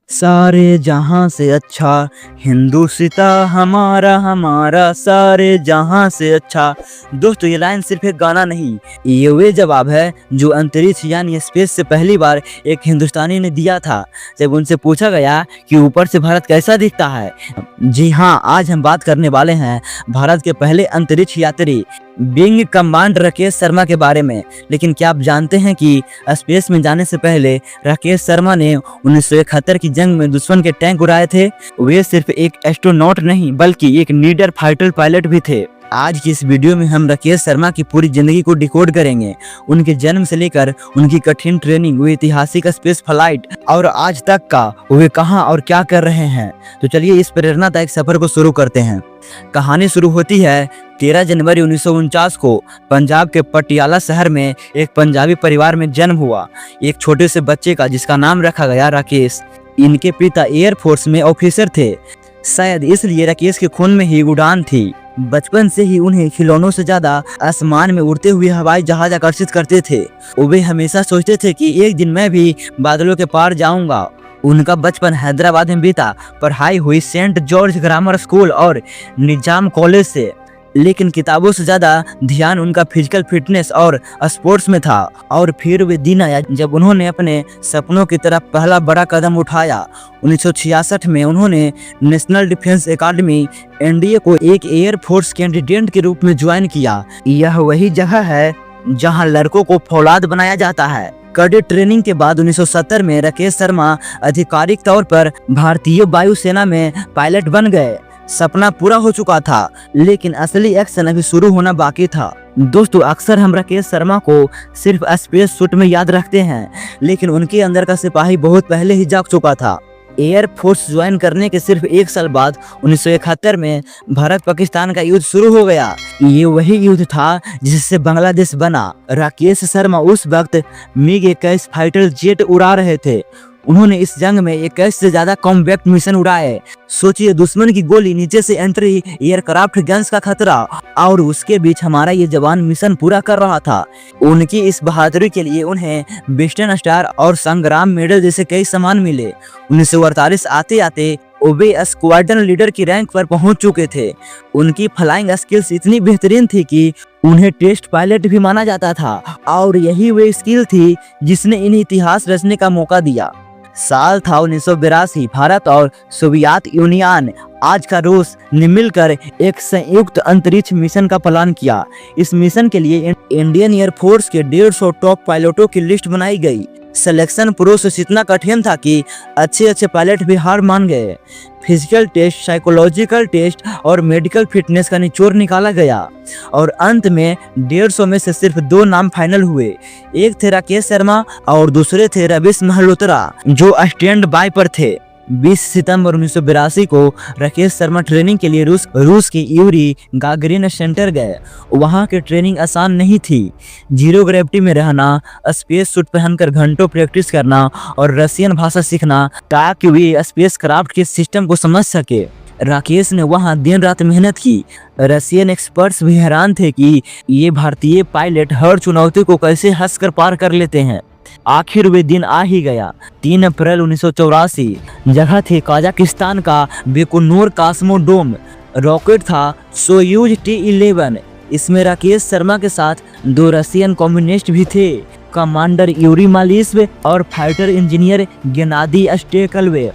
सारे जहां से अच्छा हिंदुस्ता हमारा हमारा सारे जहां से अच्छा। दोस्तों ये लाइन सिर्फ एक गाना नहीं, ये वे जवाब है जो अंतरिक्ष यानी स्पेस से पहली बार एक हिंदुस्तानी ने दिया था जब उनसे पूछा गया कि ऊपर से भारत कैसा दिखता है। जी हाँ, आज हम बात करने वाले हैं भारत के पहले अंतरिक्ष यात्री विंग कमांडर राकेश शर्मा के बारे में। लेकिन क्या आप जानते हैं कि स्पेस में जाने से पहले राकेश शर्मा ने 1971 की जंग में दुश्मन के टैंक उड़ाए थे। वे सिर्फ एक एस्ट्रोनॉट नहीं बल्कि एक लीडर फाइटर पायलट भी थे। आज की इस वीडियो में हम राकेश शर्मा की पूरी जिंदगी को डिकोड करेंगे, उनके जन्म से लेकर उनकी कठिन ट्रेनिंग, वो ऐतिहासिक स्पेस फ्लाइट और आज तक का वे कहां और क्या कर रहे हैं। तो चलिए इस प्रेरणादायक सफर को शुरू करते हैं। कहानी शुरू होती है 13 जनवरी 1949 को पंजाब के पटियाला शहर में एक पंजाबी परिवार में जन्म हुआ एक छोटे से बच्चे का, जिसका नाम रखा गया राकेश। इनके पिता एयरफोर्स में ऑफिसर थे, शायद इसलिए राकेश के खून में ही उड़ान थी। बचपन से ही उन्हें खिलौनों से ज्यादा आसमान में उड़ते हुए हवाई जहाज आकर्षित करते थे। वे हमेशा सोचते थे कि एक दिन मैं भी बादलों के पार जाऊंगा। उनका बचपन हैदराबाद में बीता। पढ़ाई हुई सेंट जॉर्ज ग्रामर स्कूल और निजाम कॉलेज से, लेकिन किताबों से ज्यादा ध्यान उनका फिजिकल फिटनेस और स्पोर्ट्स में था। और फिर वे दिन आया जब उन्होंने अपने सपनों की तरफ पहला बड़ा कदम उठाया। 1966 में उन्होंने नेशनल डिफेंस एकेडमी एनडीए को एक एयरफोर्स कैंडिडेट के रूप में ज्वाइन किया। यह वही जगह है जहां लड़कों को फौलाद बनाया जाता है। कड़ी ट्रेनिंग के बाद 1970 में राकेश शर्मा आधिकारिक तौर पर भारतीय वायुसेना में पायलट बन गए। सपना पूरा हो चुका था, लेकिन असली एक्शन अभी शुरू होना बाकी था। दोस्तों अक्सर हम राकेश शर्मा को सिर्फ स्पेस सूट में याद रखते हैं, लेकिन उनके अंदर का सिपाही बहुत पहले ही जाग चुका था। एयरफोर्स ज्वाइन करने के सिर्फ एक साल बाद 1971 में भारत पाकिस्तान का युद्ध शुरू हो गया। ये वही युद्ध था जिससे बांग्लादेश बना। राकेश शर्मा उस वक्त MiG-21 फाइटर जेट उड़ा रहे थे। उन्होंने इस जंग में 21 से ज्यादा कॉम्बैक्ट मिशन उड़ाए। सोचिए, दुश्मन की गोली, नीचे से एंट्री, एयरक्राफ्ट गन्स का खतरा, और उसके बीच हमारा ये जवान मिशन पूरा कर रहा था। उनकी इस बहादुरी के लिए उन्हें वेस्टर्न स्टार और संग्राम मेडल जैसे कई सम्मान मिले। 1948 आते आते वे स्क्वाड्रन लीडर की रैंक पर पहुंच चुके थे। उनकी फ्लाइंग स्किल्स इतनी बेहतरीन थी कि उन्हें टेस्ट पायलट भी माना जाता था, और यही वे स्किल थी जिसने इन्हें इतिहास रचने का मौका दिया। साल था 1982। भारत और सोवियत यूनियन, आज का रूस, ने मिलकर एक संयुक्त अंतरिक्ष मिशन का प्लान किया। इस मिशन के लिए इंडियन एयरफोर्स के 150 टॉप पायलटों की लिस्ट बनाई गई। सिलेक्शन प्रोसेस इतना कठिन था कि अच्छे पायलट भी हार मान गए। फिजिकल टेस्ट, साइकोलॉजिकल टेस्ट और मेडिकल फिटनेस का निचोड़ निकाला गया, और अंत में 150 में से सिर्फ 2 नाम फाइनल हुए। एक थे राकेश शर्मा और दूसरे थे रवीश मल्होत्रा, जो स्टैंड बाय पर थे। 20 सितंबर 1982 को राकेश शर्मा ट्रेनिंग के लिए रूस के यूरी गागरिन सेंटर गए। वहां की ट्रेनिंग आसान नहीं थी। जीरो ग्रेविटी में रहना, स्पेस सूट पहनकर घंटों प्रैक्टिस करना और रशियन भाषा सीखना ताकि वे स्पेस क्राफ्ट के सिस्टम को समझ सके। राकेश ने वहां दिन रात मेहनत की। रशियन एक्सपर्ट्स भी हैरान थे कि ये भारतीय पायलट हर चुनौती को कैसे हंसकर पार कर लेते हैं। आखिर वे दिन आ ही गया। 3 अप्रैल 1984। जगह थी कजाकिस्तान का बेकुनूर कास्मोडोम। रॉकेट था सोयूज T-11। इसमें राकेश शर्मा के साथ 2 रशियन कम्युनिस्ट भी थे, कमांडर यूरी मालिस्व और फाइटर इंजीनियर गेनादी स्टेकलवे।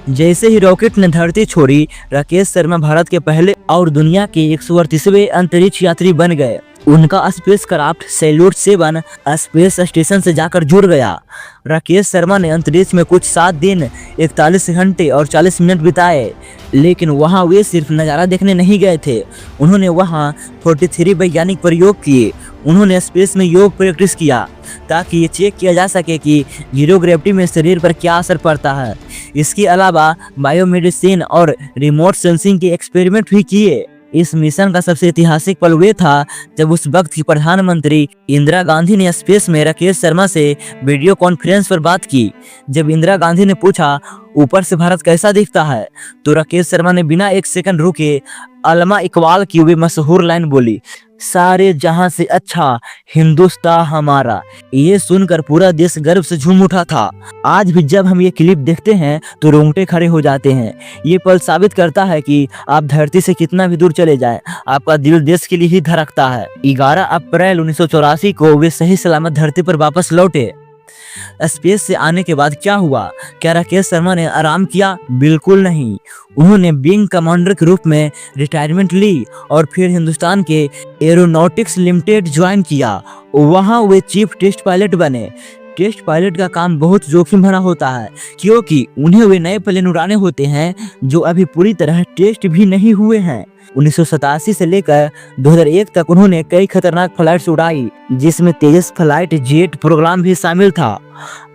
जैसे ही रॉकेट ने धरती छोड़ी, राकेश शर्मा भारत के पहले और दुनिया के 138वें अंतरिक्ष यात्री बन गए। उनका space craft salute 7 space station से जाकर जुड़ गया। राकेश शर्मा ने अंतरिक्ष में कुछ 7 दिन, 41 घंटे और 40 मिनट बिताए, लेकिन वहां वे सिर्फ नज़ारा देखने नहीं गए थे। उन्होंने वहां 43 वैज्ञानिक प्रयोग किए। उन्होंने स्पेस में योग प्रैक्टिस किया ताकि ये चेक किया जा सके कि जीरो ग्रेविटी में शरीर पर क्या असर पड़ता है। इसके अलावा बायोमेडिसिन और रिमोट सेंसिंग के एक्सपेरिमेंट भी किए। इस मिशन का सबसे ऐतिहासिक पल वे था जब उस वक्त की प्रधानमंत्री इंदिरा गांधी ने स्पेस में राकेश शर्मा से वीडियो कॉन्फ्रेंस पर बात की। जब इंदिरा गांधी ने पूछा ऊपर से भारत कैसा दिखता है। तो राकेश शर्मा ने बिना एक सेकंड रुके अल्मा इकबाल की वे मशहूर लाइन बोली, सारे जहां से अच्छा हिंदुस्तान हमारा। ये सुनकर पूरा देश गर्व से झूम उठा था। आज भी जब हम ये क्लिप देखते हैं तो रोंगटे खड़े हो जाते हैं। ये पल साबित करता है कि आप धरती से कितना भी दूर चले जाएं, आपका दिल देश के लिए ही धड़कता है। 11 अप्रैल 1984 को वे सही सलामत धरती पर वापस लौटे। स्पेस से आने के बाद क्या हुआ? क्या राकेश शर्मा ने आराम किया? बिल्कुल नहीं। उन्होंने विंग कमांडर के रूप में रिटायरमेंट ली और फिर हिंदुस्तान के एरोनॉटिक्स लिमिटेड ज्वाइन किया। वहां वे चीफ टेस्ट पायलट बने। टेस्ट पायलट का काम बहुत जोखिम भरा होता है, क्योंकि उन्हें वे नए प्लेन उड़ाने होते हैं जो अभी पूरी तरह टेस्ट भी नहीं हुए हैं। 1987 से लेकर 2001 तक उन्होंने कई खतरनाक फ्लाइट्स उड़ाई, जिसमें तेजस फ्लाइट जेट प्रोग्राम भी शामिल था।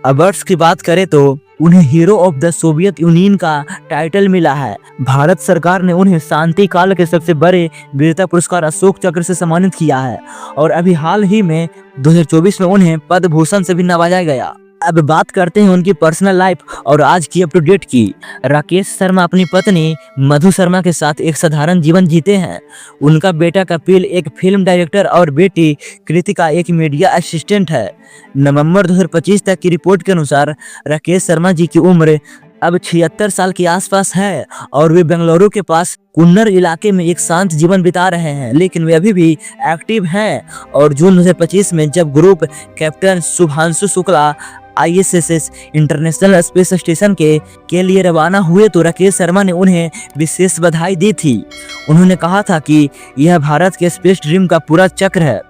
अवार्ड्स की बात करें तो उन्हें hero of the Soviet union का टाइटल मिला है। भारत सरकार ने उन्हें शांति काल के सबसे बड़े वीरता पुरस्कार अशोक चक्र से सम्मानित किया है और अभी हाल ही में 2024 में उन्हें पद्म भूषण से भी नवाजा गया। अब बात करते हैं उनकी पर्सनल लाइफ और आज की अप टू डेट की। राकेश शर्मा अपनी पत्नी मधु शर्मा के साथ एक साधारण जीवन जीते हैं। उनका बेटा कपिल एक फिल्म डायरेक्टर और बेटी कृतिका एक मीडिया असिस्टेंट है। नवंबर 2025 तक की रिपोर्ट के अनुसार राकेश शर्मा जी की उम्र अब 76 साल के आसपास है और वे बेंगलुरु के पास कुन्नर इलाके में एक शांत जीवन बिता रहे हैं, लेकिन वे अभी भी एक्टिव हैं। और जून 2025 में जब group captain Shubhanshu Shukla ISS international space station के लिए रवाना हुए तो राकेश शर्मा ने उन्हें विशेष बधाई दी थी। उन्होंने कहा था कि यह भारत के स्पेस ड्रीम का पूरा चक्र है।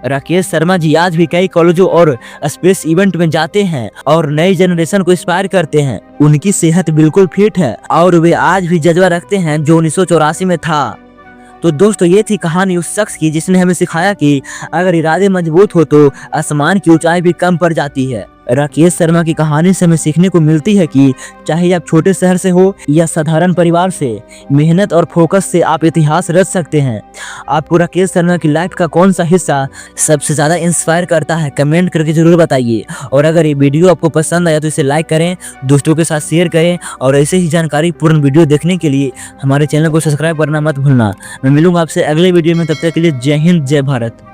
राकेश शर्मा जी आज भी कई कॉलेजों और स्पेस इवेंट में जाते हैं और नई जनरेशन को इंस्पायर करते हैं। उनकी सेहत बिल्कुल फिट है और वे आज भी जज्बा रखते हैं जो 1984 में था। तो दोस्तों, ये थी कहानी उस शख्स की जिसने हमें सिखाया कि अगर इरादे मजबूत हो तो आसमान की ऊंचाई भी कम पड़ जाती है। राकेश शर्मा की कहानी से हमें सीखने को मिलती है कि चाहे आप छोटे शहर से हो या साधारण परिवार से, मेहनत और फोकस से आप इतिहास रच सकते हैं। आपको राकेश शर्मा की लाइफ का कौन सा हिस्सा सबसे ज़्यादा इंस्पायर करता है, कमेंट करके जरूर बताइए। और अगर ये वीडियो आपको पसंद आया तो इसे लाइक करें, दोस्तों के साथ शेयर करें और ऐसे ही जानकारी पूर्ण वीडियो देखने के लिए हमारे चैनल को सब्सक्राइब करना मत भूलना। मैं मिलूंगा आपसे अगले वीडियो में, तब तक के लिए जय हिंद जय भारत।